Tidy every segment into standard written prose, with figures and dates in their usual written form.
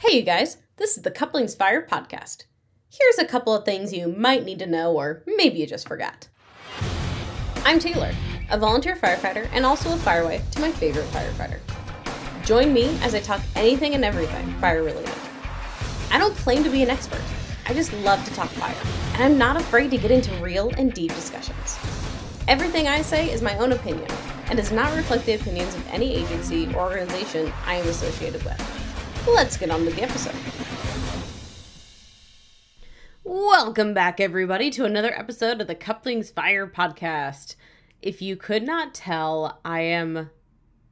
Hey you guys, this is the Couplings Fire podcast. Here's a couple of things you might need to know, or maybe you just forgot. I'm Taylor, a volunteer firefighter and also a fire wife to my favorite firefighter. Join me as I talk anything and everything fire related. I don't claim to be an expert, I just love to talk fire, and I'm not afraid to get into real and deep discussions. Everything I say is my own opinion, and does not reflect the opinions of any agency or organization I am associated with. Let's get on with the episode. Welcome back, everybody, to another episode of the Couplings Fire podcast. If you could not tell, I am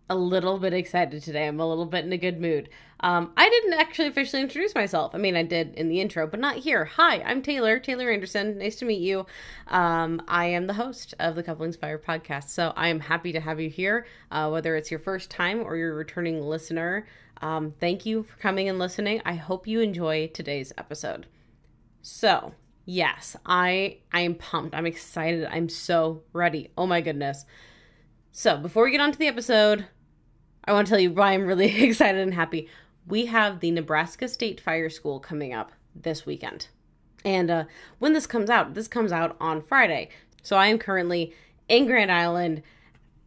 a little bit excited today. I'm a little bit in a good mood. I didn't actually officially introduce myself. I mean, I did in the intro, but not here. Hi, I'm Taylor Anderson. Nice to meet you. I am the host of the Couplings Fire podcast, so I am happy to have you here, whether it's your first time or you're a returning listener. Thank you for coming and listening. I hope you enjoy today's episode. So, yes, I am pumped. I'm excited. I'm so ready. Oh my goodness. So, before we get on to the episode, I want to tell you why I'm really excited and happy. We have the Nebraska State Fire School coming up this weekend. And when this comes out on Friday. So I am currently in Grand Island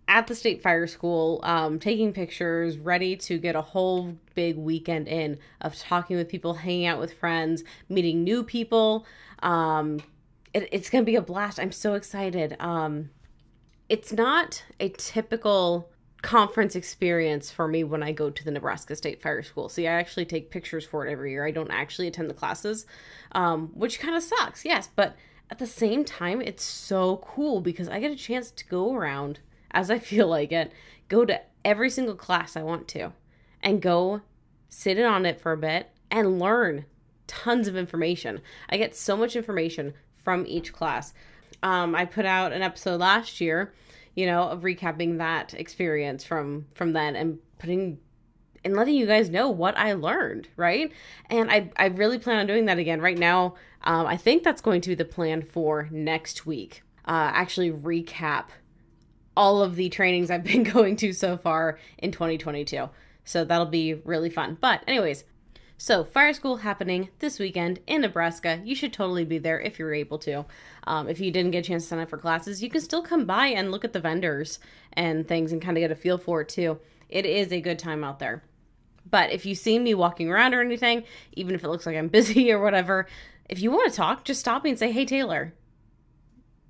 at the State Fire School, taking pictures, ready to get a whole big weekend in of talking with people, hanging out with friends, meeting new people. It's going to be a blast. I'm so excited. It's not a typical conference experience for me when I go to the Nebraska State Fire School. See, I actually take pictures for it every year. I don't actually attend the classes, which kind of sucks, yes. But at the same time, it's so cool because I get a chance to go around as I feel like it, go to every single class I want to, and go sit in on it for a bit and learn tons of information. I get so much information from each class. I put out an episode last year, of recapping that experience from then and letting you guys know what I learned, right? And I really plan on doing that again right now. I think that's going to be the plan for next week. Actually recap all of the trainings I've been going to so far in 2022. So that'll be really fun. But anyways, so fire school happening this weekend in Nebraska. You should totally be there if you're able to. If you didn't get a chance to sign up for classes, you can still come by and look at the vendors and things and kind of get a feel for it too. It is a good time out there. But if you see me walking around or anything, even if it looks like I'm busy or whatever, if you want to talk, just stop me and say, hey, Taylor,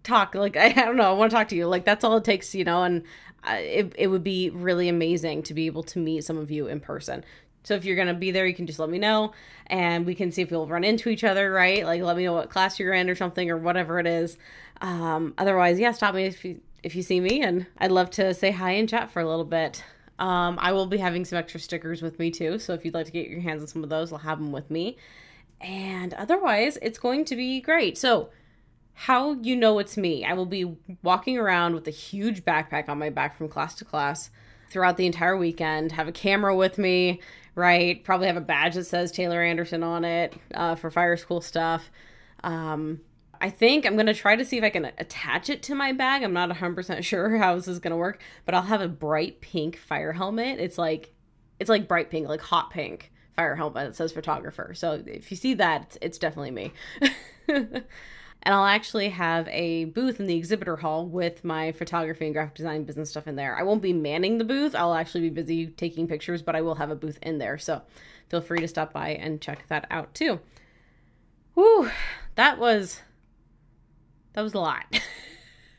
talk. Like, I don't know, I want to talk to you. Like, that's all it takes, and it would be really amazing to be able to meet some of you in person. So if you're going to be there, you can just let me know and we can see if we'll run into each other, right? Like, let me know what class you're in or something or whatever it is. Otherwise, yeah, stop me if you see me, and I'd love to say hi and chat for a little bit. I will be having some extra stickers with me too. So if you'd like to get your hands on some of those, I'll have them with me. And otherwise, it's going to be great. So how it's me? I will be walking around with a huge backpack on my back from class to class throughout the entire weekend, have a camera with me, right? Probably have a badge that says Taylor Anderson on it for fire school stuff. I think I'm going to try to see if I can attach it to my bag. I'm not 100% sure how this is going to work, but I'll have a bright pink fire helmet. It's like bright pink, like hot pink fire helmet that says photographer. So if you see that, it's definitely me. And I'll actually have a booth in the exhibitor hall with my photography and graphic design business stuff in there. I won't be manning the booth. I'll actually be busy taking pictures, but I will have a booth in there. So feel free to stop by and check that out too. Whew, that was a lot.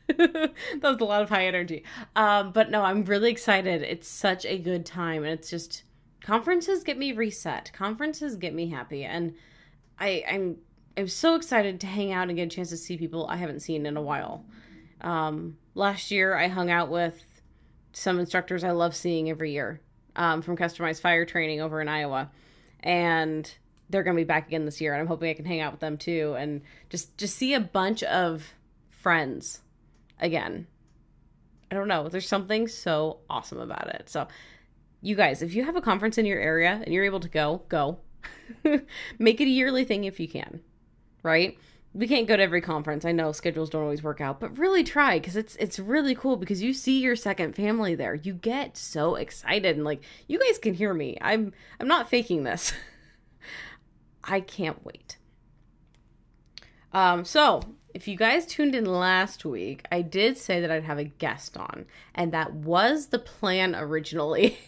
That was a lot of high energy. But no, I'm really excited. It's such a good time. And it's just, conferences get me reset. Conferences get me happy. And I'm so excited to hang out and get a chance to see people I haven't seen in a while. Last year, I hung out with some instructors I love seeing every year from customized fire training over in Iowa. And they're going to be back again this year. And I'm hoping I can hang out with them too. And just see a bunch of friends again. I don't know. There's something so awesome about it. So you guys, if you have a conference in your area and you're able to go. Make it a yearly thing if you can. Right? We can't go to every conference. I know schedules don't always work out, but really try, because it's really cool because you see your second family there. You get so excited, and like, you guys can hear me. I'm not faking this. I can't wait. So if you guys tuned in last week, I did say that I'd have a guest on, and that was the plan originally.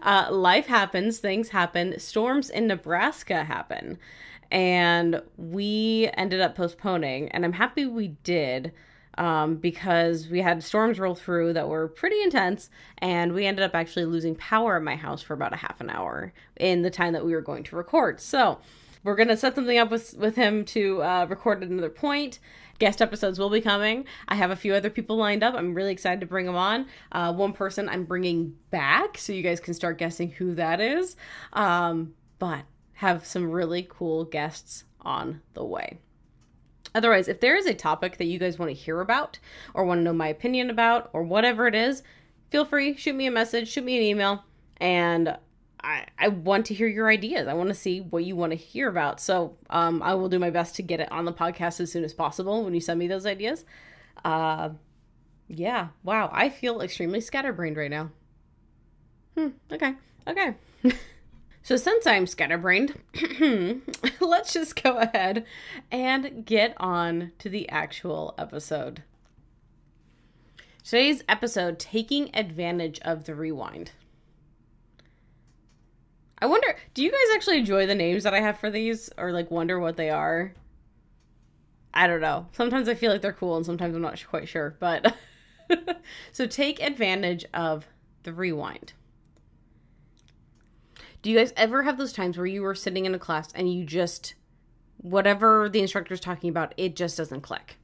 Life happens, things happen, storms in Nebraska happen, and we ended up postponing, and I'm happy we did, because we had storms roll through that were pretty intense, and we ended up actually losing power at my house for about a half an hour in the time that we were going to record. So we're going to set something up with him to record at another point. Guest episodes will be coming. I have a few other people lined up. I'm really excited to bring them on. One person I'm bringing back, so you guys can start guessing who that is. But have some really cool guests on the way. Otherwise, if there is a topic that you guys want to hear about or want to know my opinion about or whatever it is, feel free, shoot me a message, shoot me an email, and I want to hear your ideas. I want to see what you want to hear about. So I will do my best to get it on the podcast as soon as possible when you send me those ideas. Yeah. Wow. I feel extremely scatterbrained right now. Okay. So since I'm scatterbrained, let's just go ahead and get on to the actual episode. Today's episode, taking advantage of the rewind. I wonder, do you guys actually enjoy the names that I have for these, or like wonder what they are? I don't know. Sometimes I feel like they're cool and sometimes I'm not quite sure, but so take advantage of the rewind. Do you guys ever have those times where you were sitting in a class and you just, whatever the instructor's talking about, it just doesn't click?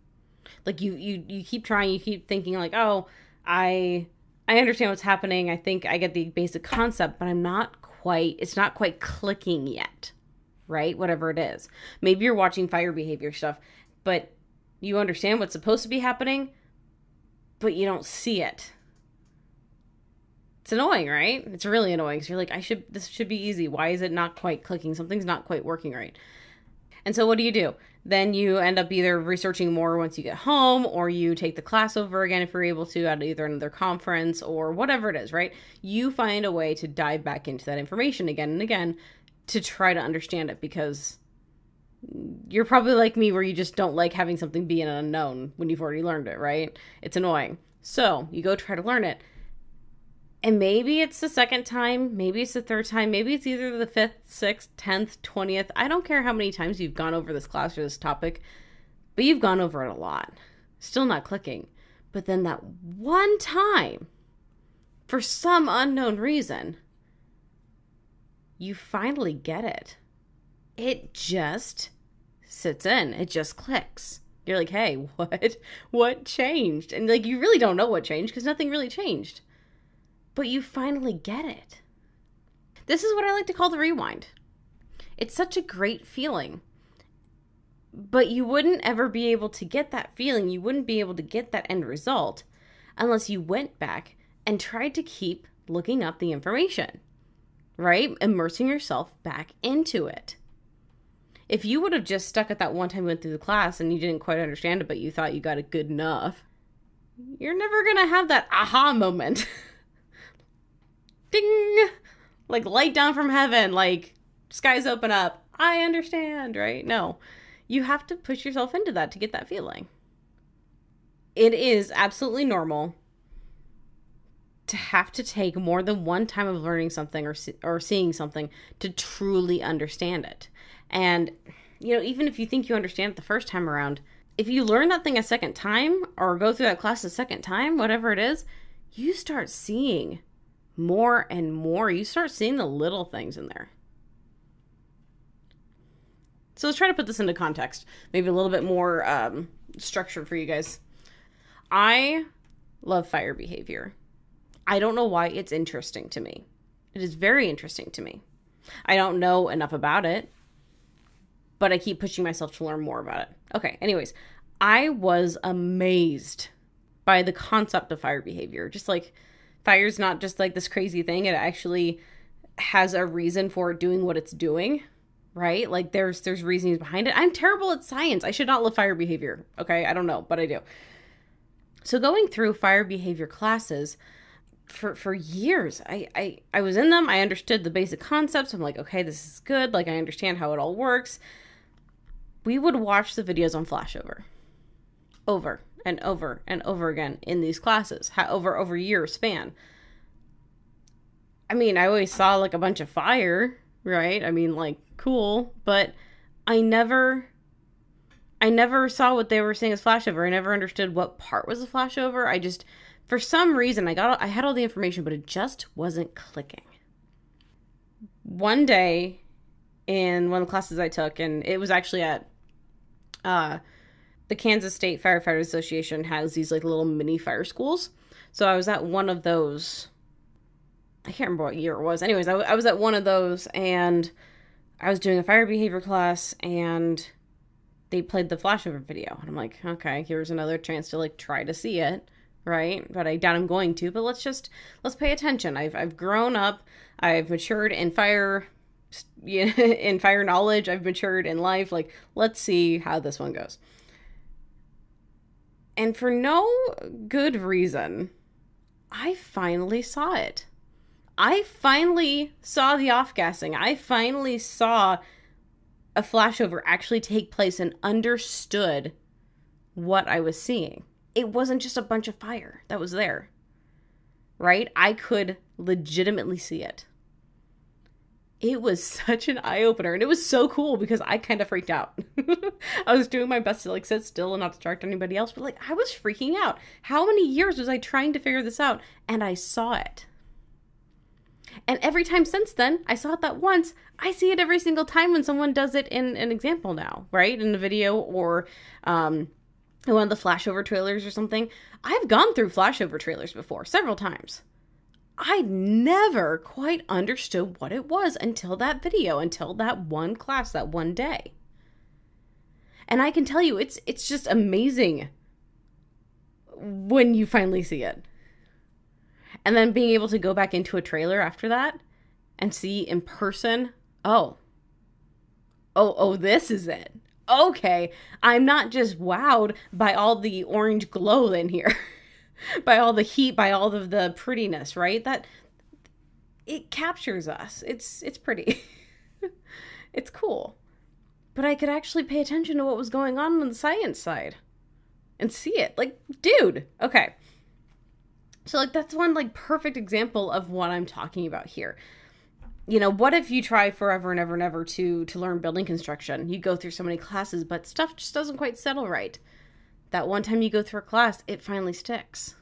Like you keep trying, you keep thinking like, oh, I understand what's happening. I think I get the basic concept, but it's not quite clicking yet, right? Whatever it is. Maybe you're watching fire behavior stuff, but you understand what's supposed to be happening, but you don't see it. It's annoying, right? It's really annoying because you're like, this should be easy. Why is it not quite clicking? Something's not quite working right. And so what do? Then you end up either researching more once you get home, or you take the class over again if you're able to at either another conference or whatever it is, right? You find a way to dive back into that information again and again to try to understand it, because you're probably like me where you just don't like having something be an unknown when you've already learned it, right? It's annoying. So you go try to learn it. And maybe it's the second time, maybe it's the third time, maybe it's either the 5th, 6th, 10th, 20th. I don't care how many times you've gone over this class or this topic, but you've gone over it a lot. Still not clicking. But then that one time, for some unknown reason, you finally get it. It just sits in. It just clicks. You're like, hey, what changed? And like, you really don't know what changed because nothing really changed. But you finally get it. This is what I like to call the rewind. It's such a great feeling. But you wouldn't ever be able to get that feeling. You wouldn't be able to get that end result unless you went back and tried to keep looking up the information, right? Immersing yourself back into it. If you would have just stuck at that one time you went through the class and you didn't quite understand it, but you thought you got it good enough, you're never going to have that aha moment. Ding! Like light down from heaven, like skies open up. I understand, right? No, you have to push yourself into that to get that feeling. It is absolutely normal to have to take more than one time of learning something or seeing something to truly understand it. And, even if you think you understand it the first time around, if you learn that thing a second time or go through that class a second time, whatever it is, you start seeing more and more. You start seeing the little things in there. So let's try to put this into context, maybe a little bit more structured for you guys. I love fire behavior. I don't know why it's interesting to me. It is very interesting to me. I don't know enough about it, but I keep pushing myself to learn more about it. Okay, anyways, I was amazed by the concept of fire behavior. Just like fire's not just like this crazy thing. It actually has a reason for it doing what it's doing, right? Like there's reasons behind it. I'm terrible at science. I should not love fire behavior. Okay, I don't know, but I do. So going through fire behavior classes, for years. I was in them. I understood the basic concepts. I'm like, okay, this is good. Like, I understand how it all works. We would watch the videos on flashover over and over and over again in these classes, over a year span. I mean, I always saw like a bunch of fire, right? I mean, like, cool, but I never saw what they were saying as flashover. I never understood what part was a flashover. I just, for some reason, I had all the information, but it just wasn't clicking. One day in one of the classes I took, and it was actually at the Kansas State Firefighters Association has these like little mini fire schools. So I was at one of those. I can't remember what year it was. Anyways, I was at one of those, and I was doing a fire behavior class, and they played the flashover video. And I'm like, okay, here's another chance to like try to see it, right? But I doubt I'm going to, but let's pay attention. I've grown up. I've matured in fire, in fire knowledge. I've matured in life. Like, let's see how this one goes. And for no good reason, I finally saw it. I finally saw the off-gassing. I finally saw a flashover actually take place and understood what I was seeing. It wasn't just a bunch of fire that was there, right? I could legitimately see it. It was such an eye-opener, and it was so cool because I kind of freaked out. I was doing my best to like sit still and not distract anybody else, but like I was freaking out. How many years was I trying to figure this out? And I saw it. And every time since then, I saw it that once. I see it every single time when someone does it in an example now, right? In a video or one of the flashover trailers or something. I've gone through flashover trailers before, several times. I never quite understood what it was until that video, until that one class, that one day. And I can tell you, it's just amazing when you finally see it. And then being able to go back into a trailer after that and see in person, oh, this is it. Okay, I'm not just wowed by all the orange glow in here, by all the heat, by all of the prettiness, right? That it captures us. It's pretty. It's cool. But I could actually pay attention to what was going on the science side and see it. Like, dude, okay. So, like, that's one, like, perfect example of what I'm talking about here. You know, what if you try forever and ever and ever to learn building construction? You go through so many classes, but stuff just doesn't quite settle right. That one time you go through a class, it finally sticks.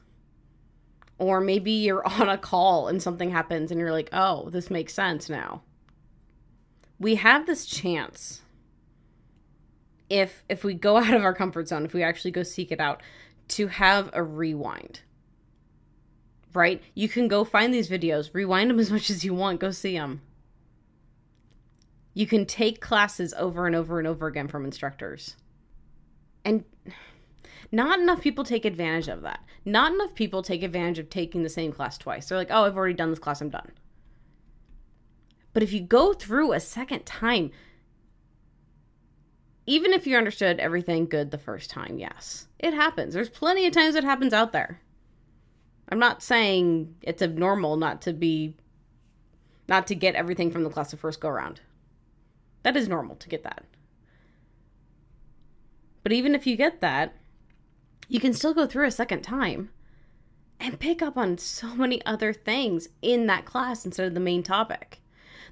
Or maybe you're on a call and something happens and you're like, oh, this makes sense now. We have this chance, if we go out of our comfort zone, if we actually go seek it out, to have a rewind. Right? You can go find these videos, rewind them as much as you want, go see them. You can take classes over and over and over again from instructors. And not enough people take advantage of that. Not enough people take advantage of taking the same class twice. They're like, oh, I've already done this class, I'm done. But if you go through a second time, even if you understood everything good the first time, yes, it happens. There's plenty of times it happens out there. I'm not saying it's abnormal not to get everything from the class the first go around. That is normal to get that. But even if you get that, you can still go through a second time and pick up on so many other things in that class instead of the main topic.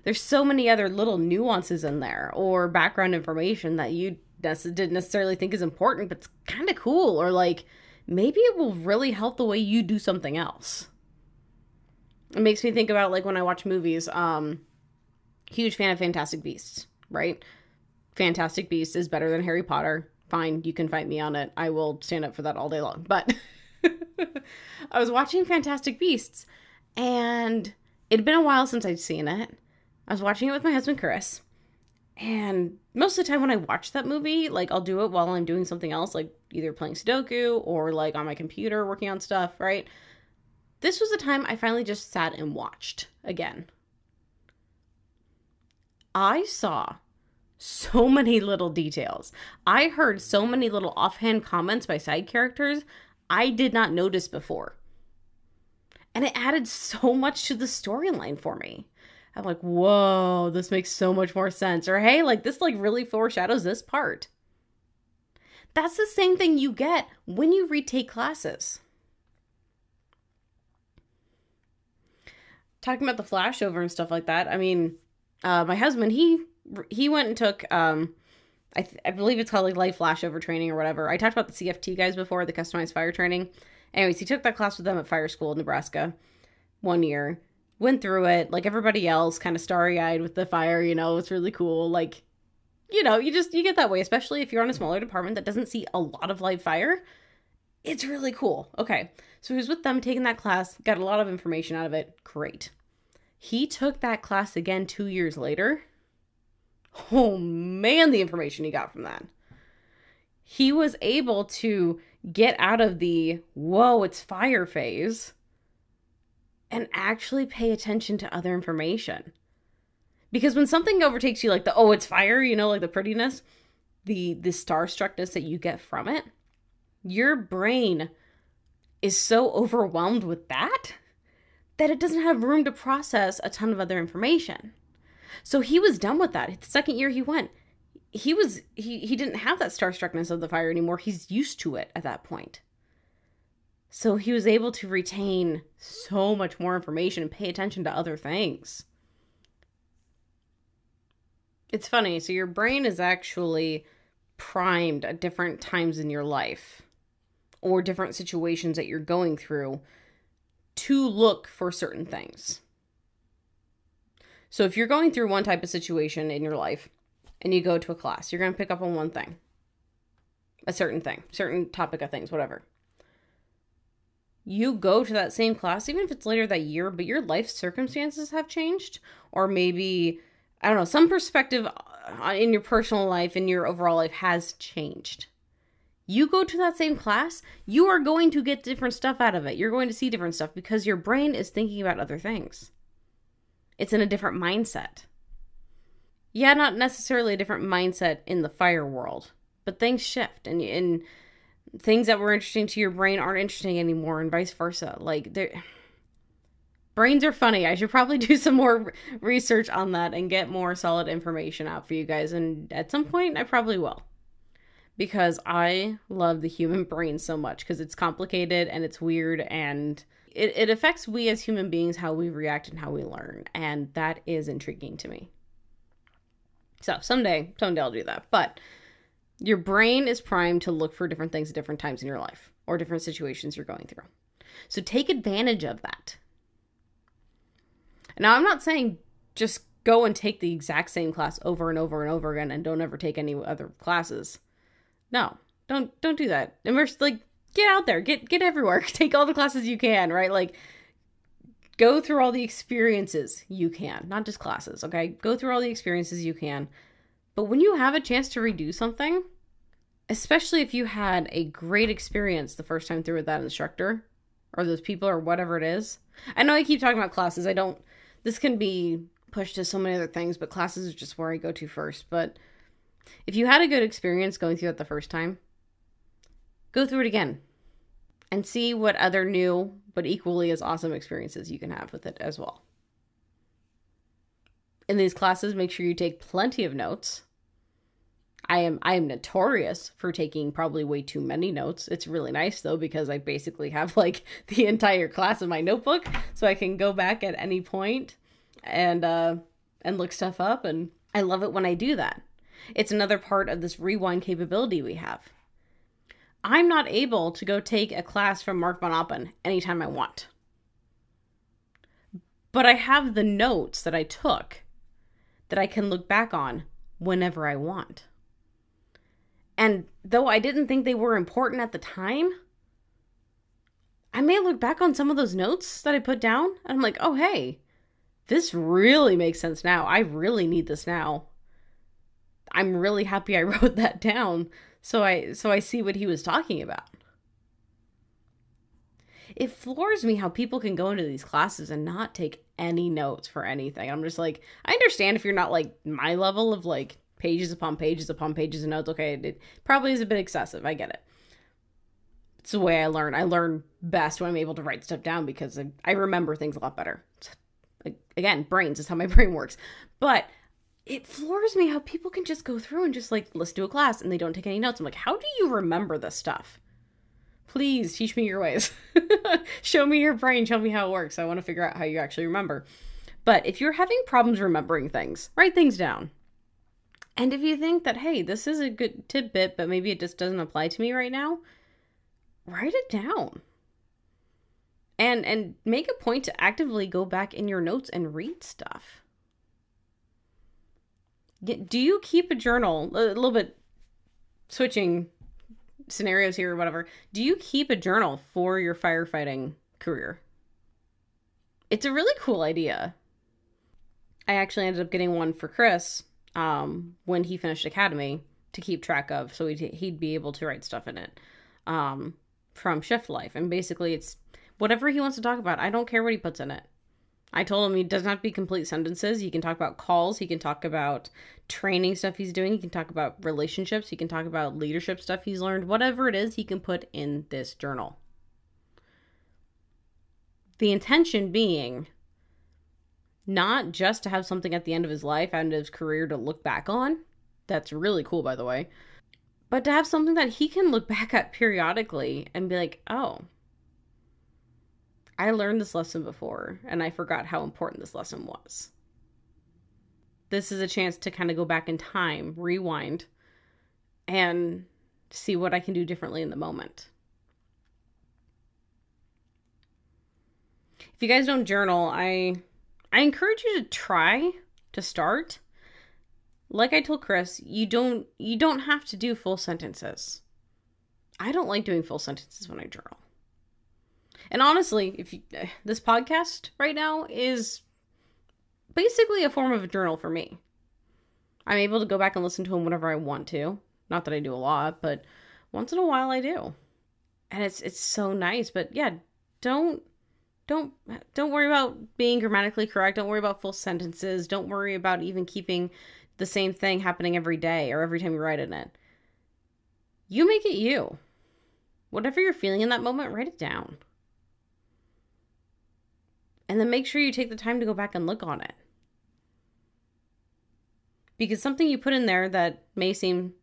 There's so many other little nuances in there or background information that you didn't necessarily think is important, but it's kind of cool, or like, maybe it will really help the way you do something else. It makes me think about, like, when I watch movies, huge fan of Fantastic Beasts, right? Fantastic Beasts is better than Harry Potter. Fine, you can fight me on it. I will stand up for that all day long. But I was watching Fantastic Beasts, and it had been a while since I'd seen it. I was watching it with my husband, Chris. And most of the time when I watch that movie, like, I'll do it while I'm doing something else, like either playing Sudoku or like on my computer working on stuff, right? This was the time I finally just sat and watched again. I saw so many little details. I heard so many little offhand comments by side characters I did not notice before. And it added so much to the storyline for me. I'm like, whoa, this makes so much more sense. Or, hey, like, this, like, really foreshadows this part. That's the same thing you get when you retake classes. Talking about the flashover and stuff like that, I mean, my husband, he went and took, I believe it's called, like, life flashover training or whatever. I talked about the CFT guys before, the customized fire training. Anyways, he took that class with them at Fire School in Nebraska 1 year. Went through it like everybody else, kind of starry-eyed with the fire, you know, it's really cool. Like, you know, you get that way, especially if you're on a smaller department that doesn't see a lot of live fire. It's really cool. Okay, so he was with them taking that class, got a lot of information out of it. Great. He took that class again 2 years later. Oh man, the information he got from that. He was able to get out of the, whoa, it's fire phase and actually pay attention to other information. Because when something overtakes you, like the, oh, it's fire, you know, like the prettiness, the starstruckness that you get from it, your brain is so overwhelmed with that it doesn't have room to process a ton of other information. So he was done with that. The second year he went, he didn't have that starstruckness of the fire anymore. He's used to it at that point. So he was able to retain so much more information and pay attention to other things. It's funny. So your brain is actually primed at different times in your life or different situations that you're going through to look for certain things. So if you're going through one type of situation in your life and you go to a class, you're going to pick up on one thing, a certain thing, certain topic of things, whatever. You go to that same class, even if it's later that year, but your life circumstances have changed, or maybe, I don't know, some perspective in your personal life, in your overall life has changed. You go to that same class, you are going to get different stuff out of it. You're going to see different stuff because your brain is thinking about other things. It's in a different mindset. Yeah, not necessarily a different mindset in the fire world, but things shift and things that were interesting to your brain aren't interesting anymore and vice versa. Like, brains are funny. I should probably do some more research on that and get more solid information out for you guys. And at some point, I probably will. Because I love the human brain so much because it's complicated and it's weird and it affects we as human beings, how we react and how we learn. And that is intriguing to me. So someday I'll do that. But your brain is primed to look for different things at different times in your life or different situations you're going through. So take advantage of that. Now, I'm not saying just go and take the exact same class over and over and over again and don't ever take any other classes. No, don't do that. And we're like, get out there, get everywhere, take all the classes you can, right? Like, go through all the experiences you can, not just classes, okay? Go through all the experiences you can. But when you have a chance to redo something, especially if you had a great experience the first time through with that instructor or those people or whatever it is. I know I keep talking about classes. This can be pushed to so many other things, but classes is just where I go to first. But if you had a good experience going through it the first time, go through it again and see what other new but equally as awesome experiences you can have with it as well. In these classes, make sure you take plenty of notes. I am notorious for taking probably way too many notes. It's really nice though, because I basically have like the entire class in my notebook, so I can go back at any point and look stuff up, and I love it when I do that. It's another part of this rewind capability we have. I'm not able to go take a class from Mark Von Oppen anytime I want. But I have the notes that I took that I can look back on whenever I want. And though I didn't think they were important at the time, I may look back on some of those notes that I put down and I'm like, oh, hey, this really makes sense now. I really need this now. I'm really happy I wrote that down so I see what he was talking about. It floors me how people can go into these classes and not take any notes for anything. I'm just like, I understand if you're not like my level of like pages upon pages upon pages of notes. Okay, it probably is a bit excessive. I get it. It's the way I learn. I learn best when I'm able to write stuff down because I remember things a lot better. Again, brains is how my brain works. But it floors me how people can just go through and just like, let's do a class, and they don't take any notes. I'm like, how do you remember this stuff? Please teach me your ways. Show me your brain. Show me how it works. I want to figure out how you actually remember. But if you're having problems remembering things, write things down. And if you think that, hey, this is a good tidbit, but maybe it just doesn't apply to me right now, write it down. And make a point to actively go back in your notes and read stuff. Do you keep a journal? A little bit switching scenarios here or whatever. Do you keep a journal for your firefighting career? It's a really cool idea. I actually ended up getting one for Chris when he finished academy to keep track of, so he'd be able to write stuff in it from shift life. And basically it's whatever he wants to talk about. I don't care what he puts in it. I told him he doesn't have to be complete sentences. He can talk about calls. He can talk about training stuff he's doing. He can talk about relationships. He can talk about leadership stuff he's learned. Whatever it is, he can put in this journal. The intention being not just to have something at the end of his life and his career to look back on. That's really cool, by the way. But to have something that he can look back at periodically and be like, oh, I learned this lesson before, and I forgot how important this lesson was. This is a chance to kind of go back in time, rewind, and see what I can do differently in the moment. If you guys don't journal, I encourage you to try to start. Like I told Chris, you don't have to do full sentences. I don't like doing full sentences when I journal. And honestly, this podcast right now is basically a form of a journal for me. I'm able to go back and listen to them whenever I want to. Not that I do a lot, but once in a while I do. And it's so nice. But yeah, don't worry about being grammatically correct. Don't worry about full sentences. Don't worry about even keeping the same thing happening every day or every time you write in it. You make it you. Whatever you're feeling in that moment, write it down. And then make sure you take the time to go back and look on it. Because something you put in there that may seem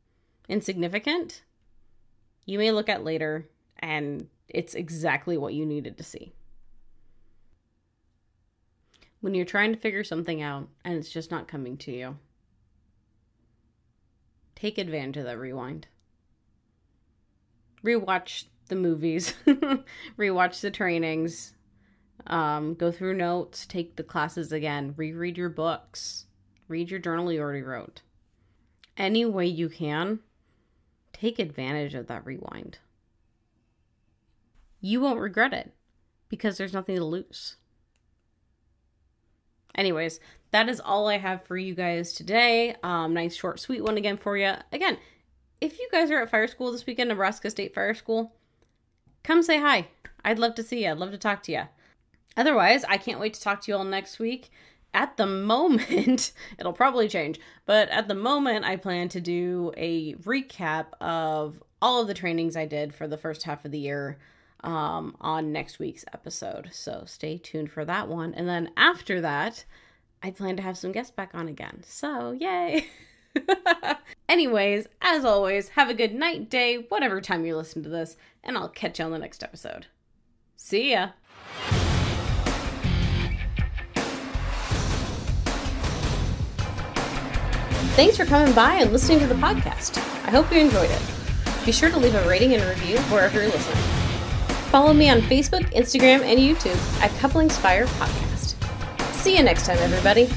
insignificant, you may look at later and it's exactly what you needed to see. When you're trying to figure something out and it's just not coming to you, take advantage of that rewind. Rewatch the movies, rewatch the trainings, go through notes, take the classes again, reread your books, read your journal you already wrote. Any way you can, take advantage of that rewind. You won't regret it because there's nothing to lose. Anyways, that is all I have for you guys today. Nice, short, sweet one again for you. Again, if you guys are at fire school this weekend, Nebraska State Fire School, come say hi. I'd love to see you. I'd love to talk to you. Otherwise, I can't wait to talk to you all next week. At the moment, it'll probably change, but at the moment, I plan to do a recap of all of the trainings I did for the first half of the year on next week's episode. So stay tuned for that one. And then after that, I plan to have some guests back on again. So yay! Anyways, as always, have a good night, day, whatever time you listen to this, and I'll catch you on the next episode. See ya! Thanks for coming by and listening to the podcast. I hope you enjoyed it. Be sure to leave a rating and review wherever you're listening. Follow me on Facebook, Instagram, and YouTube at Couplings Fire Podcast. See you next time, everybody.